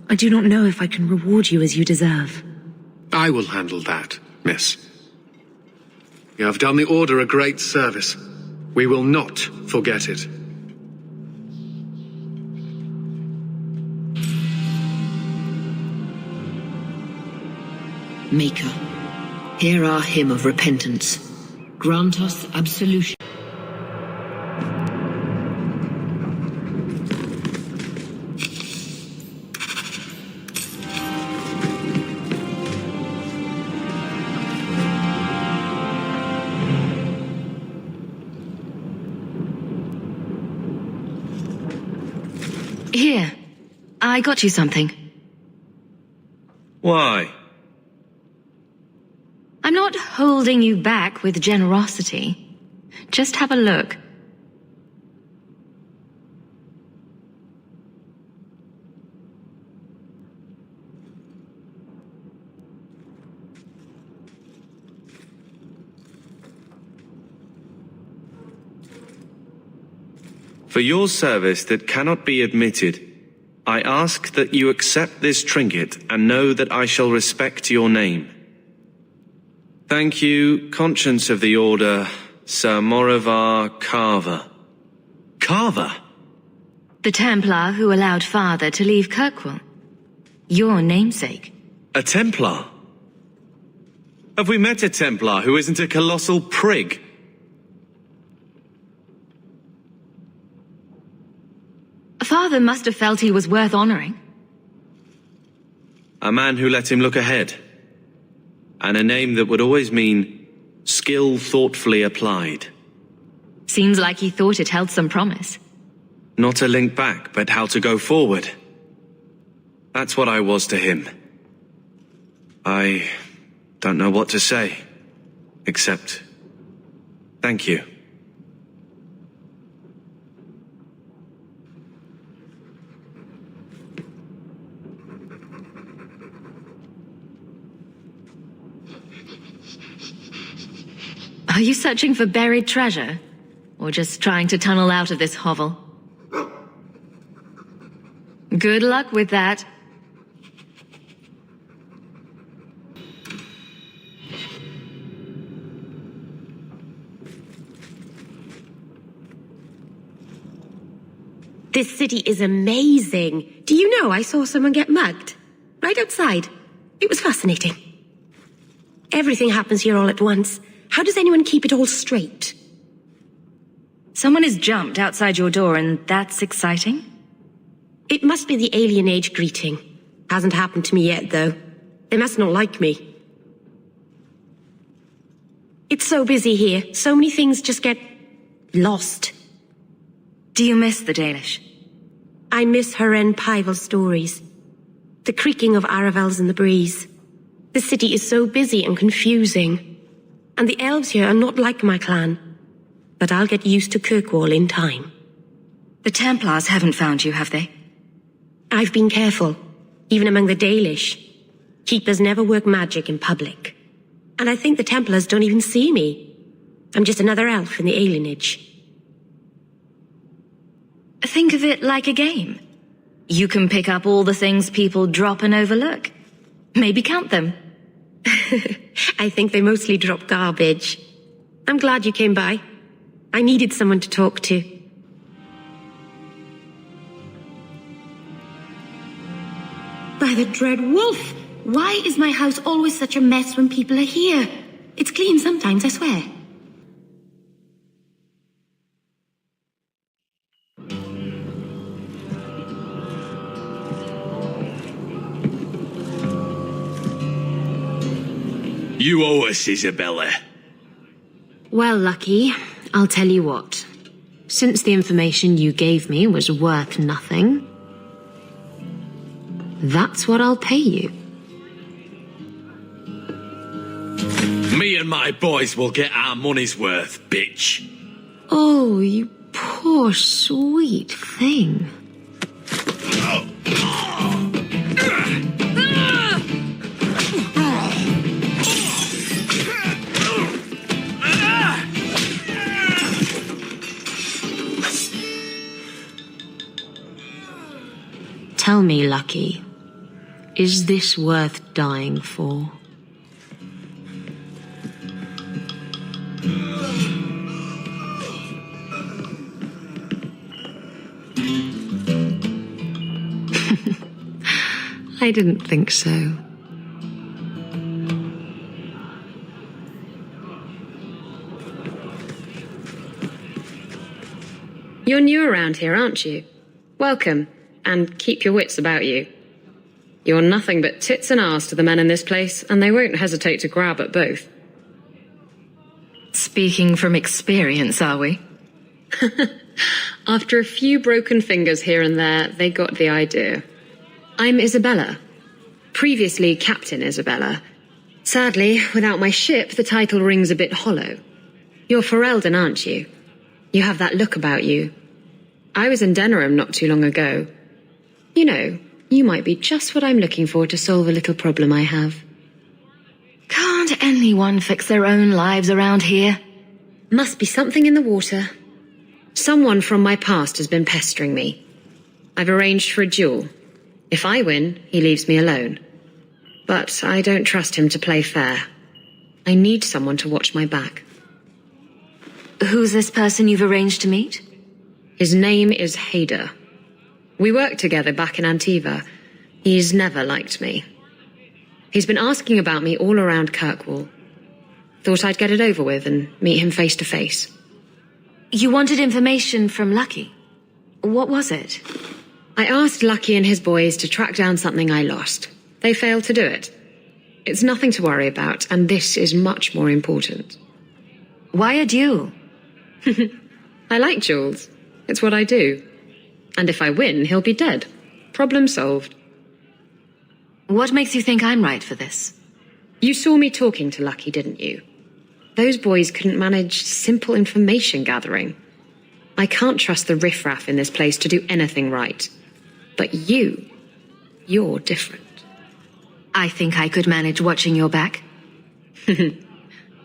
I do not know if I can reward you as you deserve. I will handle that, miss. You have done the Order a great service. We will not forget it. Maker, Hear our hymn of repentance. Grant us absolution. Here, I got you something. Why? I'm not holding you back with generosity. Just have a look. For your service that cannot be admitted, I ask that you accept this trinket and know that I shall respect your name. Thank you, Conscience of the Order, Sir Morivar Carver. Carver? The Templar who allowed Father to leave Kirkwall. Your namesake. A Templar? Have we met a Templar who isn't a colossal prig? Father must have felt he was worth honoring. A man who let him look ahead. And a name that would always mean skill thoughtfully applied. Seems like he thought it held some promise. Not a link back, but how to go forward. That's what I was to him. I don't know what to say, except thank you. Are you searching for buried treasure? Or just trying to tunnel out of this hovel? Good luck with that. This city is amazing. Do you know I saw someone get mugged? Right outside. It was fascinating. Everything happens here all at once. How does anyone keep it all straight? Someone has jumped outside your door and that's exciting? It must be the alien age greeting. Hasn't happened to me yet, though. They must not like me. It's so busy here. So many things just get lost. Do you miss the Dalish? I miss Haren Pival stories. The creaking of Aravels in the breeze. The city is so busy and confusing. And the elves here are not like my clan. But I'll get used to Kirkwall in time. The Templars haven't found you, have they? I've been careful, even among the Dalish. Keepers never work magic in public. And I think the Templars don't even see me. I'm just another elf in the alienage. Think of it like a game. You can pick up all the things people drop and overlook. Maybe count them. I think they mostly drop garbage. I'm glad you came by. I needed someone to talk to. By the dread wolf! Why is my house always such a mess when people are here? It's clean sometimes, I swear. You owe us, Isabella. Well, Lucky, I'll tell you what. Since the information you gave me was worth nothing, that's what I'll pay you. Me and my boys will get our money's worth, bitch. Oh, you poor sweet thing. Tell me, Lucky, is this worth dying for? I didn't think so. You're new around here, aren't you? Welcome, and keep your wits about you. You're nothing but tits and arse to the men in this place, and they won't hesitate to grab at both. Speaking from experience, are we? After a few broken fingers here and there, they got the idea. I'm Isabella. Previously Captain Isabella. Sadly, without my ship, the title rings a bit hollow. You're Ferelden, aren't you? You have that look about you. I was in Denerim not too long ago. You know, you might be just what I'm looking for to solve a little problem I have. Can't anyone fix their own lives around here? Must be something in the water. Someone from my past has been pestering me. I've arranged for a duel. If I win, he leaves me alone. But I don't trust him to play fair. I need someone to watch my back. Who's this person you've arranged to meet? His name is Hader. We worked together back in Antiva. He's never liked me. He's been asking about me all around Kirkwall. Thought I'd get it over with and meet him face to face. You wanted information from Lucky. What was it? I asked Lucky and his boys to track down something I lost. They failed to do it. It's nothing to worry about, and this is much more important. Why a duel? I like duels. It's what I do. And if I win, he'll be dead. Problem solved. What makes you think I'm right for this? You saw me talking to Lucky, didn't you? Those boys couldn't manage simple information gathering. I can't trust the riffraff in this place to do anything right. But you're different. I think I could manage watching your back.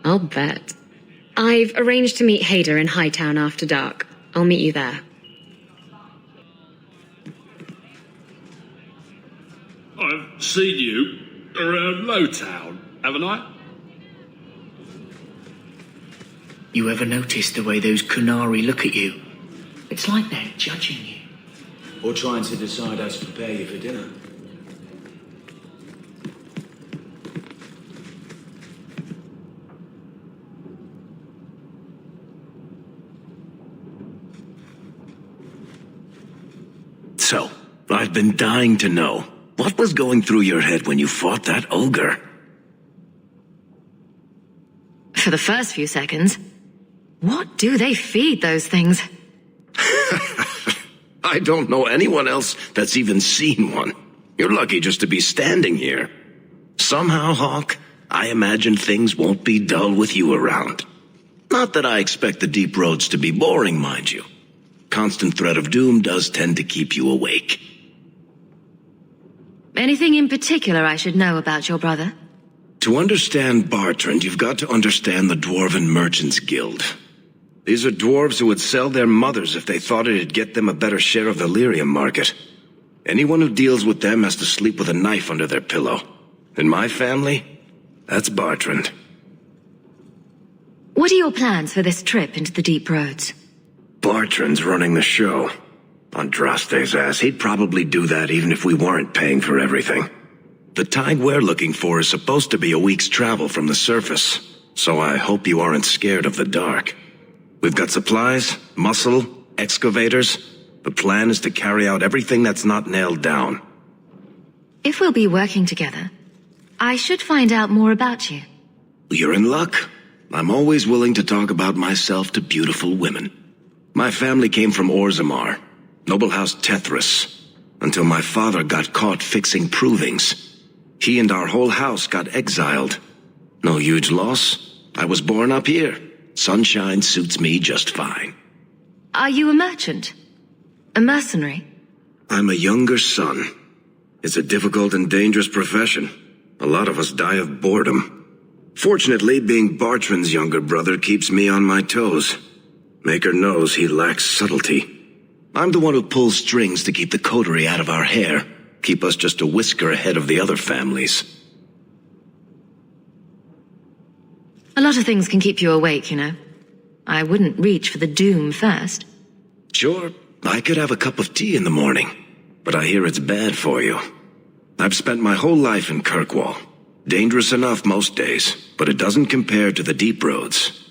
I'll bet. I've arranged to meet Hader in Hightown after dark. I'll meet you there. I've seen you around Lowtown, haven't I? You ever notice the way those Kunari look at you? It's like they're judging you. Or trying to decide how to prepare you for dinner. So, I've been dying to know. What was going through your head when you fought that ogre? For the first few seconds, what do they feed those things? I don't know anyone else that's even seen one. You're lucky just to be standing here. Somehow, Hawk, I imagine things won't be dull with you around. Not that I expect the deep roads to be boring, mind you. Constant threat of doom does tend to keep you awake. Anything in particular I should know about your brother? To understand Bartrand, you've got to understand the Dwarven Merchants Guild. These are dwarves who would sell their mothers if they thought it'd get them a better share of the lyrium market. Anyone who deals with them has to sleep with a knife under their pillow. In my family, that's Bartrand. What are your plans for this trip into the deep roads? Bartrand's running the show. Andraste's ass, he'd probably do that even if we weren't paying for everything. The tide we're looking for is supposed to be a week's travel from the surface, so I hope you aren't scared of the dark. We've got supplies, muscle, excavators. The plan is to carry out everything that's not nailed down. If we'll be working together, I should find out more about you. You're in luck. I'm always willing to talk about myself to beautiful women. My family came from Orzammar, noble house Tethras, until my father got caught fixing provings. He and our whole house got exiled. No huge loss. I was born up here. Sunshine suits me just fine. Are you a merchant? A mercenary? I'm a younger son. It's a difficult and dangerous profession. A lot of us die of boredom. Fortunately, being Bartrand's younger brother keeps me on my toes. Maker knows he lacks subtlety. I'm the one who pulls strings to keep the coterie out of our hair, keep us just a whisker ahead of the other families. A lot of things can keep you awake, you know. I wouldn't reach for the doom first. Sure, I could have a cup of tea in the morning, but I hear it's bad for you. I've spent my whole life in Kirkwall. Dangerous enough most days, but it doesn't compare to the deep roads.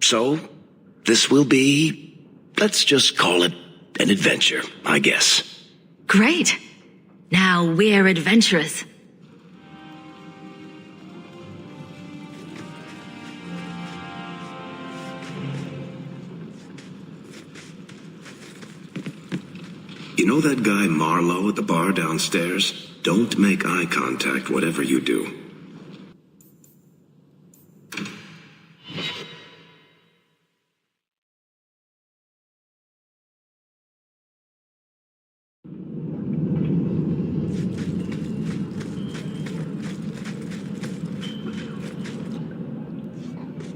So, this will be Let's just call it an adventure, I guess. Great. Now we're adventurers. You know that guy Marlowe at the bar downstairs? Don't make eye contact, whatever you do.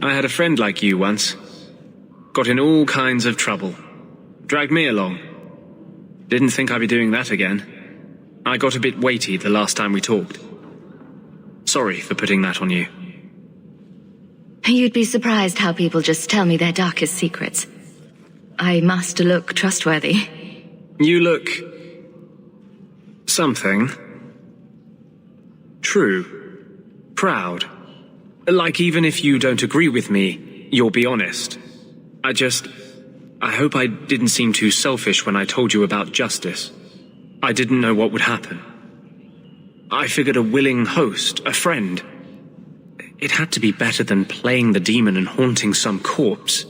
I had a friend like you once. Got in all kinds of trouble. Dragged me along. Didn't think I'd be doing that again. I got a bit weighty the last time we talked. Sorry for putting that on you. You'd be surprised how people just tell me their darkest secrets. I must look trustworthy. You look... something. True. Proud. Like even if you don't agree with me, you'll be honest. I hope I didn't seem too selfish when I told you about justice. I didn't know what would happen. I figured a willing host, a friend. It had to be better than playing the demon and haunting some corpse.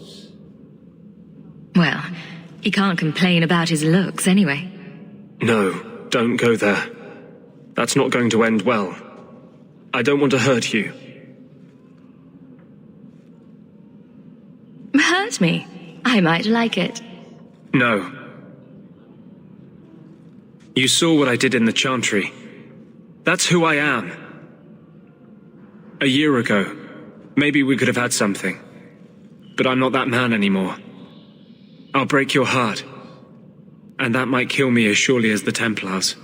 Well, he can't complain about his looks anyway. No, don't go there. That's not going to end well. I don't want to hurt you. Hurt me? I might like it. No. You saw what I did in the Chantry. That's who I am. A year ago, maybe we could have had something. But I'm not that man anymore. I'll break your heart. And that might kill me as surely as the Templars.